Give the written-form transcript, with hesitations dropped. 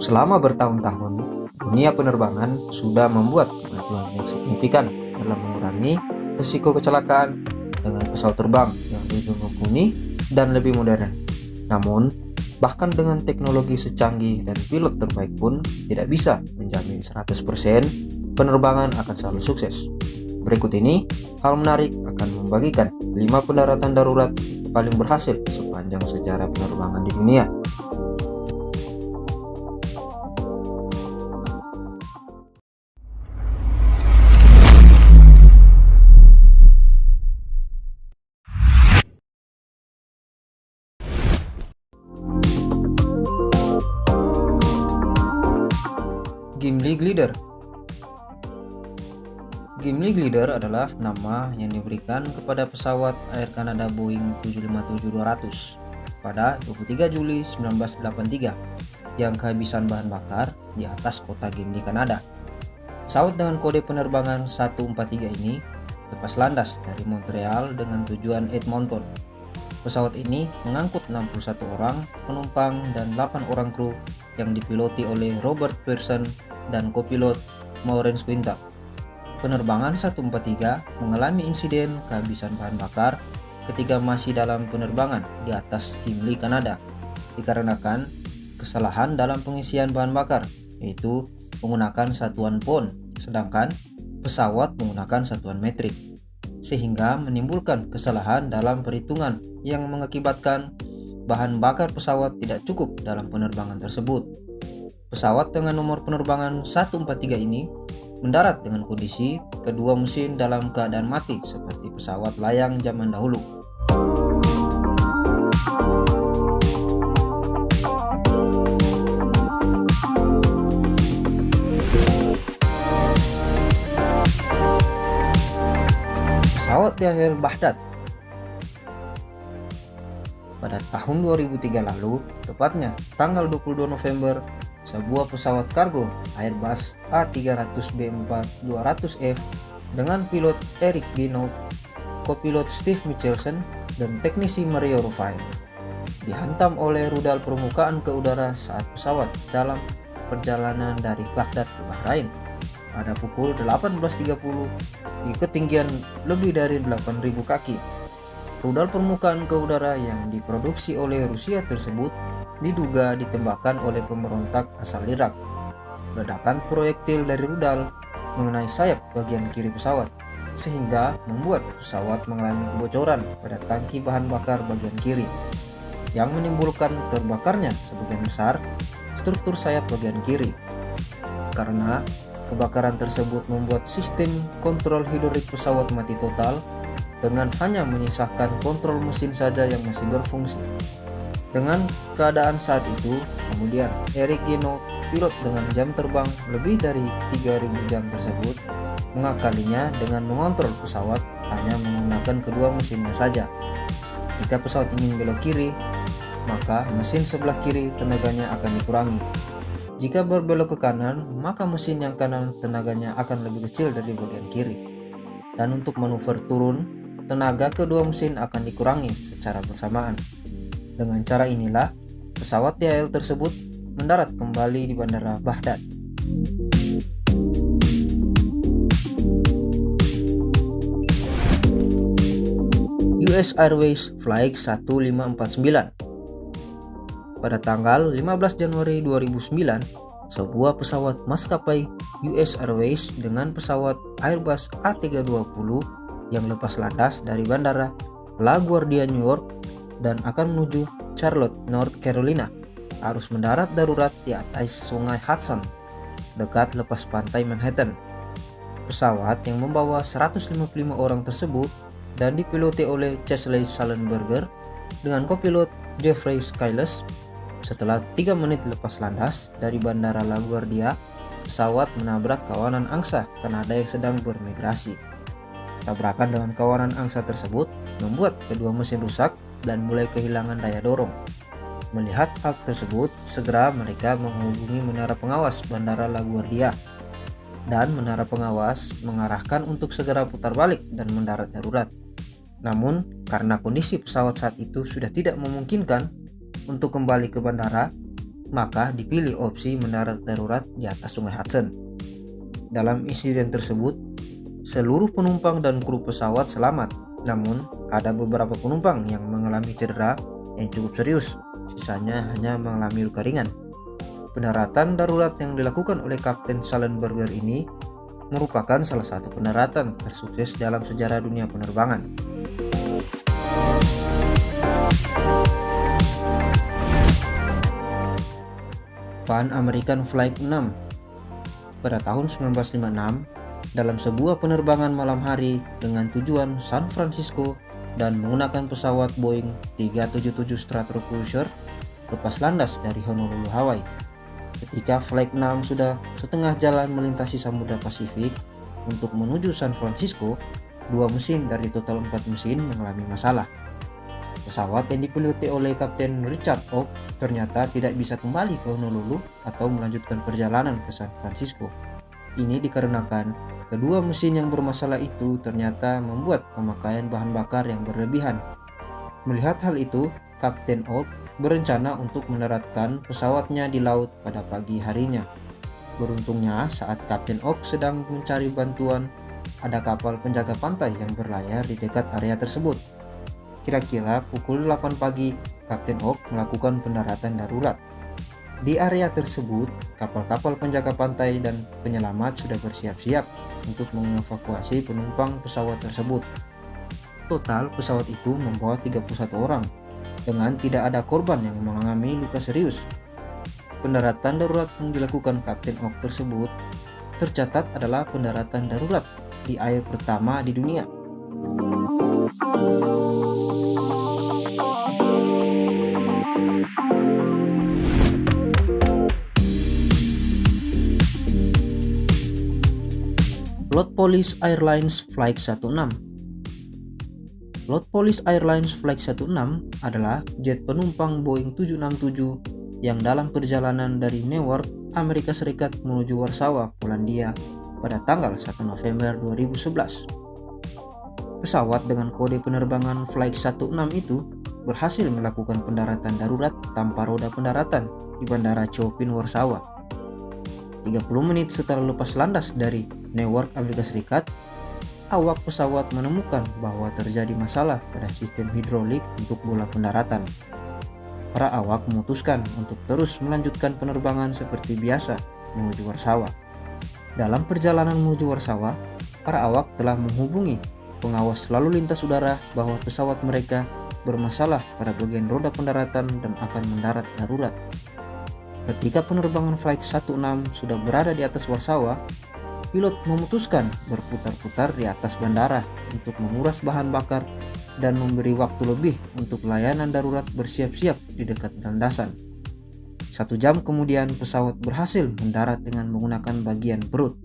Selama bertahun-tahun, dunia penerbangan sudah membuat kemajuan yang signifikan dalam mengurangi risiko kecelakaan dengan pesawat terbang yang lebih mumpuni dan lebih modern. Namun, bahkan dengan teknologi secanggih dan pilot terbaik pun tidak bisa menjamin 100% penerbangan akan selalu sukses. Berikut ini, hal menarik akan membagikan 5 pendaratan darurat paling berhasil sepanjang sejarah penerbangan di dunia. Gimli Glider. Gimli Glider adalah nama yang diberikan kepada pesawat Air Canada Boeing 757-200 pada 23 Juli 1983 yang kehabisan bahan bakar di atas kota Gimli, Kanada. Pesawat dengan kode penerbangan 143 ini lepas landas dari Montreal dengan tujuan Edmonton. Pesawat ini mengangkut 61 orang penumpang dan 8 orang kru yang dipiloti oleh Robert Pearson dan kopilot Maureen Quintal. Penerbangan 143 mengalami insiden kehabisan bahan bakar ketika masih dalam penerbangan di atas Gimli, Kanada, dikarenakan kesalahan dalam pengisian bahan bakar, yaitu menggunakan satuan pound, sedangkan pesawat menggunakan satuan metrik, sehingga menimbulkan kesalahan dalam perhitungan yang mengakibatkan bahan bakar pesawat tidak cukup dalam penerbangan tersebut. Pesawat dengan nomor penerbangan 143 ini mendarat dengan kondisi kedua mesin dalam keadaan mati seperti pesawat layang zaman dahulu. Pesawat Yael Baghdad. Pada tahun 2003 lalu, tepatnya tanggal 22 November, sebuah pesawat kargo Airbus A300B4-200F dengan pilot Eric Guinaud, kopilot Steve Michelson, dan teknisi Mario Rufai dihantam oleh rudal permukaan ke udara saat pesawat dalam perjalanan dari Baghdad ke Bahrain pada pukul 18.30 di ketinggian lebih dari 8.000 kaki. Rudal permukaan ke udara yang diproduksi oleh Rusia tersebut diduga ditembakkan oleh pemberontak asal Irak. Ledakan proyektil dari rudal mengenai sayap bagian kiri pesawat, sehingga membuat pesawat mengalami kebocoran pada tangki bahan bakar bagian kiri, yang menimbulkan terbakarnya sebagian besar struktur sayap bagian kiri. Karena kebakaran tersebut membuat sistem kontrol hidrolik pesawat mati total, dengan hanya menyisakan kontrol mesin saja yang masih berfungsi. Dengan keadaan saat itu, kemudian Eric Guinaud, pilot dengan jam terbang lebih dari 3.000 jam tersebut, mengakalinya dengan mengontrol pesawat hanya menggunakan kedua mesinnya saja. Jika pesawat ingin belok kiri, maka mesin sebelah kiri tenaganya akan dikurangi. Jika berbelok ke kanan, maka mesin yang kanan tenaganya akan lebih kecil dari bagian kiri. Dan untuk manuver turun, tenaga kedua mesin akan dikurangi secara bersamaan. Dengan cara inilah, pesawat Yael tersebut mendarat kembali di Bandara Baghdad. US Airways Flight 1549. Pada tanggal 15 Januari 2009, sebuah pesawat maskapai US Airways dengan pesawat Airbus A320 yang lepas landas dari Bandara LaGuardia, New York, dan akan menuju Charlotte, North Carolina, harus mendarat darurat di atas Sungai Hudson, dekat lepas pantai Manhattan. Pesawat yang membawa 155 orang tersebut dan dipiloti oleh Chesley Sullenberger dengan kopilot Jeffrey Skiles. Setelah 3 menit lepas landas dari Bandara LaGuardia, pesawat menabrak kawanan angsa Kanada yang sedang bermigrasi. Tabrakan dengan kawanan angsa tersebut membuat kedua mesin rusak dan mulai kehilangan daya dorong. Melihat hal tersebut, segera mereka menghubungi menara pengawas Bandara LaGuardia, dan menara pengawas mengarahkan untuk segera putar balik dan mendarat darurat. Namun, karena kondisi pesawat saat itu sudah tidak memungkinkan untuk kembali ke bandara, maka dipilih opsi mendarat darurat di atas Sungai Hudson. Dalam insiden tersebut, seluruh penumpang dan kru pesawat selamat, namun ada beberapa penumpang yang mengalami cedera yang cukup serius, sisanya hanya mengalami luka ringan. Pendaratan darurat yang dilakukan oleh Kapten Shallenberger ini merupakan salah satu pendaratan tersukses dalam sejarah dunia penerbangan. Pan American Flight 6. Pada tahun 1956, dalam sebuah penerbangan malam hari dengan tujuan San Francisco dan menggunakan pesawat Boeing 377 Stratocruiser lepas landas dari Honolulu, Hawaii. Ketika Flight 6 sudah setengah jalan melintasi Samudra Pasifik untuk menuju San Francisco, 2 mesin dari total 4 mesin mengalami masalah. Pesawat yang dipiloti oleh Kapten Richard Oak ternyata tidak bisa kembali ke Honolulu atau melanjutkan perjalanan ke San Francisco. Ini dikarenakan kedua mesin yang bermasalah itu ternyata membuat pemakaian bahan bakar yang berlebihan. Melihat hal itu, Kapten Oak berencana untuk mendaratkan pesawatnya di laut pada pagi harinya. Beruntungnya saat Kapten Oak sedang mencari bantuan, ada kapal penjaga pantai yang berlayar di dekat area tersebut. Kira-kira pukul 8 pagi, Kapten Oak melakukan pendaratan darurat. Di area tersebut, kapal-kapal penjaga pantai dan penyelamat sudah bersiap-siap untuk mengevakuasi penumpang pesawat tersebut. Total pesawat itu membawa 31 orang, dengan tidak ada korban yang mengalami luka serius. Pendaratan darurat yang dilakukan Kapten Oak tersebut tercatat adalah pendaratan darurat di air pertama di dunia. Lot Polish Airlines Flight 16. Lot Polish Airlines Flight 16 adalah jet penumpang Boeing 767 yang dalam perjalanan dari Newark, Amerika Serikat menuju Warsawa, Polandia pada tanggal 1 November 2011. Pesawat dengan kode penerbangan Flight 16 itu berhasil melakukan pendaratan darurat tanpa roda pendaratan di Bandara Chopin, Warsawa. 30 menit setelah lepas landas dari Newark, Amerika Serikat, awak pesawat menemukan bahwa terjadi masalah pada sistem hidrolik untuk bola pendaratan. Para awak memutuskan untuk terus melanjutkan penerbangan seperti biasa menuju Warsawa. Dalam perjalanan menuju Warsawa, para awak telah menghubungi pengawas lalu lintas udara bahwa pesawat mereka bermasalah pada bagian roda pendaratan dan akan mendarat darurat. Ketika penerbangan Flight 16 sudah berada di atas Warsawa, pilot memutuskan berputar-putar di atas bandara untuk menguras bahan bakar dan memberi waktu lebih untuk layanan darurat bersiap-siap di dekat landasan. 1 jam kemudian pesawat berhasil mendarat dengan menggunakan bagian perut.